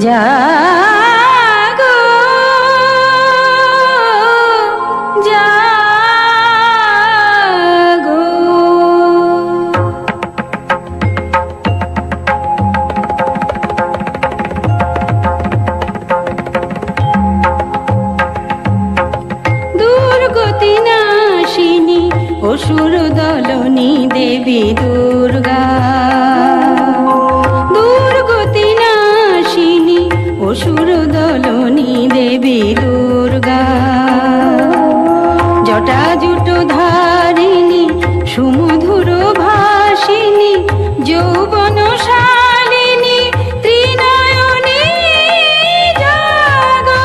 জাগো জাগো। দুর্গতি নাশিনী অসুর দলনী দেবী দুর্গা, দুর্গতি নাশিনী অসুর দলনী দেবী দুর্গা। জটাজুট ধারিণী সুমধুর ভাসিনী যৌবন শালিনী ত্রিনয়নী জাগো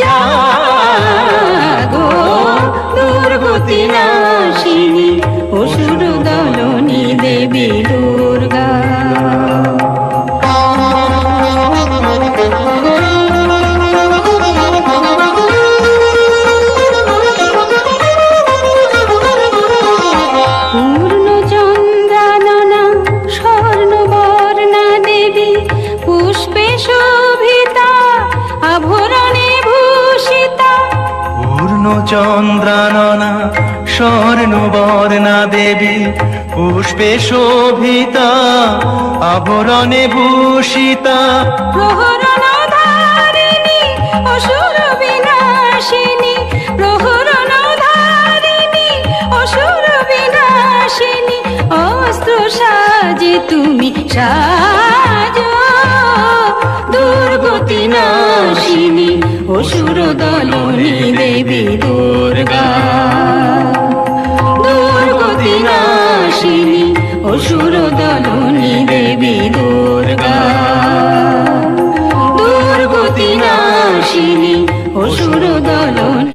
জাগো। দুর্গতি নাশিনী অসুর দলনী দেবী দুর্গা। পূর্ণ চন্দ্রাননা স্বর্ণবর্ণা দেবী পুষ্পে শোভিতা আভরণে ভূষিতা। পূর্ণ চন্দ্রাননা স্বর্ণবর্ণা দেবী পুষ্পে শোভিতা আভরণে ভূষিতা। প্রহরণ ধারিণী অসুর বিনাশিনী, প্রহরণ ধারিণী অসুর বিনাশিনী। অস্ত্র সাজে তুমি সাজো দুর্গতি নাশিনী অসুর দলনী দেবী দুর্গা। দুর্গতি নাশিনী অসুর দলনী